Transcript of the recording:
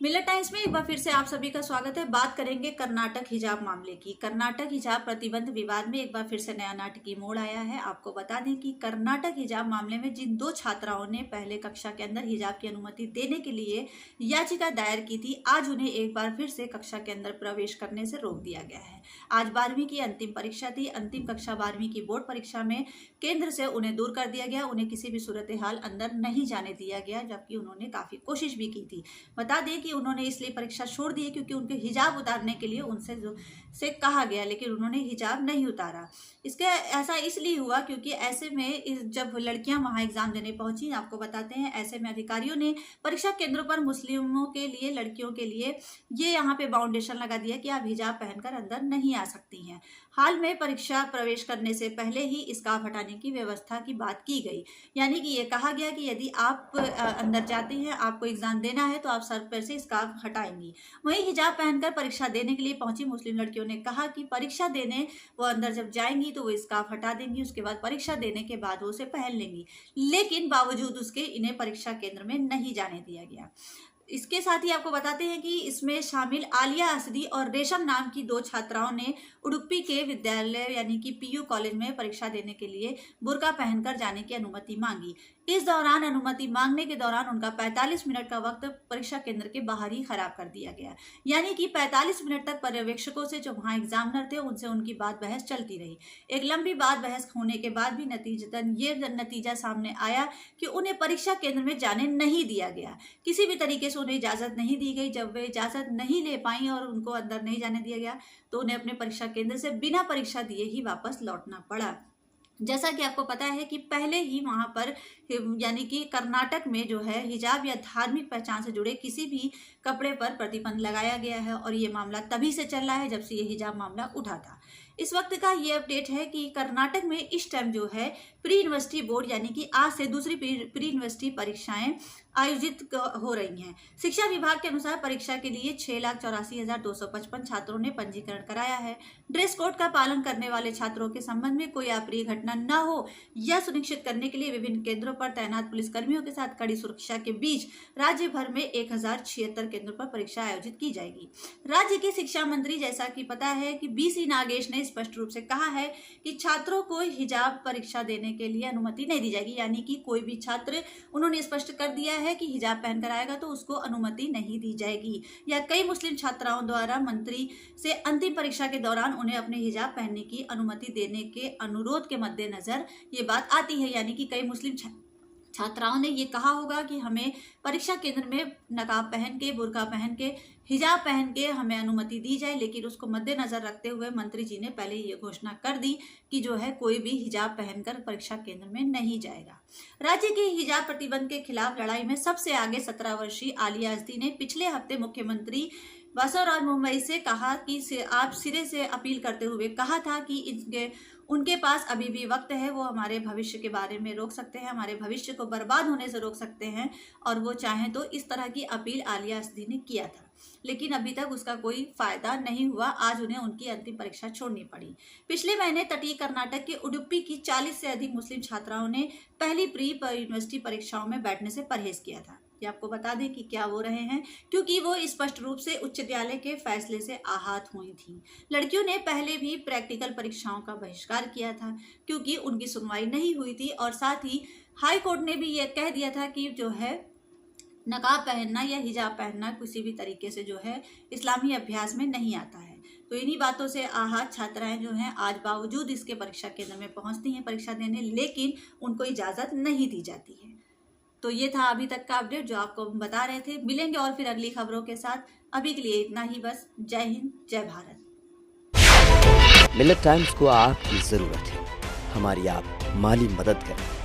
Miller times में एक बार फिर से आप सभी का स्वागत है। बात करेंगे कर्नाटक हिजाब मामले की। कर्नाटक हिजाब प्रतिबंध विवाद में एक बार फिर से नया नाटकीय मोड़ आया है। आपको बता दें कि कर्नाटक हिजाब मामले में जिन दो छात्राओं ने पहले कक्षा के अंदर हिजाब की अनुमति देने के लिए याचिका दायर की थी, आज उन्हें एक बार फिर से कक्षा के अंदर प्रवेश करने से रोक दिया गया है। आज 12वीं की अंतिम परीक्षा थी। अंतिम कक्षा 12वीं की बोर्ड परीक्षा में केंद्र से उन्हें दूर कर दिया गया। उन्हें किसी भी सूरत हाल अंदर नहीं जाने दिया गया, जबकि उन्होंने काफी कोशिश भी की थी। बता दें कि उन्होंने इसलिए परीक्षा छोड़ दी क्योंकि उनके हिजाब उतारने के लिए उनसे से कहा गया, लेकिन उन्होंने हिजाब नहीं उतारा। इसके ऐसा इसलिए हुआ क्योंकि ऐसे में जब लड़कियां वहां एग्जाम देने पहुंची, आपको बताते हैं, ऐसे में अधिकारियों ने परीक्षा केंद्रों पर मुस्लिमों के लिए, लड़कियों के लिए ये यहाँ पे बाउंडेशन लगा दिया कि आप हिजाब पहनकर अंदर नहीं आ सकती हैं। हाल में परीक्षा प्रवेश करने से पहले ही स्कार्फ हटाने की व्यवस्था की बात की गई, यानी कि ये कहा गया कि यदि आप अंदर जाते हैं, आपको एग्जाम देना है, तो आप सर पर से स्कार्फ हटाएंगी। वहीं हिजाब पहनकर परीक्षा देने के लिए पहुंची मुस्लिम लड़कियों ने कहा कि परीक्षा देने वो अंदर जब जाएंगी तो वो स्कार्फ हटा देंगी, उसके बाद परीक्षा देने के बाद वो उसे पहन लेंगी, लेकिन बावजूद उसके इन्हें परीक्षा केंद्र में नहीं जाने दिया गया। इसके साथ ही आपको बताते हैं कि इसमें शामिल आलिया असदी और रेशम नाम की दो छात्राओं ने उडुपी के विद्यालय यानी कि पीयू कॉलेज में परीक्षा देने के लिए बुर्का पहनकर जाने की अनुमति मांगी। इस दौरान अनुमति मांगने के दौरान उनका 45 मिनट का वक्त परीक्षा केंद्र के बाहर ही खराब कर दिया गया, यानी कि 45 मिनट तक पर्यवेक्षकों से, जो वहां एग्जामिनर थे, उनसे उनकी बात बहस चलती रही। एक लंबी बात बहस होने के बाद भी नतीजतन ये नतीजा सामने आया कि उन्हें परीक्षा केंद्र में जाने नहीं दिया गया। किसी भी तरीके से उन्हें इजाजत नहीं दी गई। जब वे इजाजत नहीं ले पाई और उनको अंदर नहीं जाने दिया गया, तो उन्हें अपने परीक्षा केंद्र से बिना परीक्षा दिए ही वापस लौटना पड़ा। जैसा कि आपको पता है कि पहले ही वहां पर यानी कि कर्नाटक में जो है हिजाब या धार्मिक पहचान से जुड़े किसी भी कपड़े पर प्रतिबंध लगाया गया है, और ये मामला तभी से चल रहा है जब से ये हिजाब मामला उठा था। इस वक्त का ये अपडेट है कि कर्नाटक में इस टाइम जो है प्री यूनिवर्सिटी बोर्ड यानी कि आज से दूसरी प्री यूनिवर्सिटी परीक्षाएं आयोजित हो रही हैं। शिक्षा विभाग के अनुसार परीक्षा के लिए 6,84,255 छात्रों ने पंजीकरण कराया है। ड्रेस कोड का पालन करने वाले छात्रों के संबंध में कोई अप्रिय घटना न हो, यह सुनिश्चित करने के लिए विभिन्न केंद्रों पर तैनात पुलिसकर्मियों के साथ कड़ी सुरक्षा के बीच राज्य भर में 1076 केंद्रों पर परीक्षा आयोजित की जाएगी। राज्य के शिक्षा मंत्री, जैसा कि पता है कि BC नागेश ने स्पष्ट रूप से कहा है कि छात्रों को हिजाब परीक्षा देने के लिए अनुमति नहीं दी जाएगी, यानी कि कोई भी छात्र, उन्होंने स्पष्ट कर दिया है कि हिजाब पहनकर आएगा तो उसको अनुमति नहीं दी जाएगी। या कई मुस्लिम छात्राओं द्वारा मंत्री से अंतिम परीक्षा के दौरान उन्हें अपने हिजाब पहनने की अनुमति देने के अनुरोध के मद्देनजर ये बात आती है, यानी कि कई मुस्लिम छात्राओं ने ये कहा होगा कि हमें परीक्षा केंद्र में नकाब पहन के, बुर्का पहन के, हिजाब पहन के हमें अनुमति दी जाए, लेकिन उसको मद्देनजर रखते हुए मंत्री जी ने पहले ये घोषणा कर दी कि जो है कोई भी हिजाब पहनकर परीक्षा केंद्र में नहीं जाएगा। राज्य के हिजाब प्रतिबंध के खिलाफ लड़ाई में सबसे आगे 17 वर्षीय आलिया असदी ने पिछले हफ्ते मुख्यमंत्री बसवराज मुंबई से कहा कि आप सिरे से अपील करते हुए कहा था कि उनके पास अभी भी वक्त है, वो हमारे भविष्य के बारे में रोक सकते हैं, हमारे भविष्य को बर्बाद होने से रोक सकते हैं, और वो चाहें तो इस तरह की अपील आलिया असदी ने किया था, लेकिन अभी तक उसका कोई फायदा नहीं हुआ। आज उन्हें उनकी अंतिम परीक्षा छोड़नी पड़ी। पिछले महीने तटीय कर्नाटक के उडुपी की 40 से अधिक मुस्लिम छात्राओं ने पहली प्री यूनिवर्सिटी परीक्षाओं में बैठने से परहेज किया था। ये आपको बता दें कि क्या वो रहे हैं, क्योंकि वो स्पष्ट रूप से उच्च न्यायालय के फैसले से आहत हुई थी। लड़कियों ने पहले भी प्रैक्टिकल परीक्षाओं का बहिष्कार किया था क्योंकि उनकी सुनवाई नहीं हुई थी, और साथ ही हाई कोर्ट ने भी ये कह दिया था कि जो है नकाब पहनना या हिजाब पहनना किसी भी तरीके से जो है इस्लामी अभ्यास में नहीं आता है। तो इन्हीं बातों से आहत छात्राएं जो हैं आज बावजूद इसके परीक्षा केंद्र में पहुंचती हैं परीक्षा देने, लेकिन उनको इजाज़त नहीं दी जाती है। तो ये था अभी तक का अपडेट जो आपको हम बता रहे थे। मिलेंगे और फिर अगली खबरों के साथ। अभी के लिए इतना ही बस। जय हिंद, जय भारत। मिलर टाइम्स को आपकी जरूरत है, हमारी आप माली मदद करें।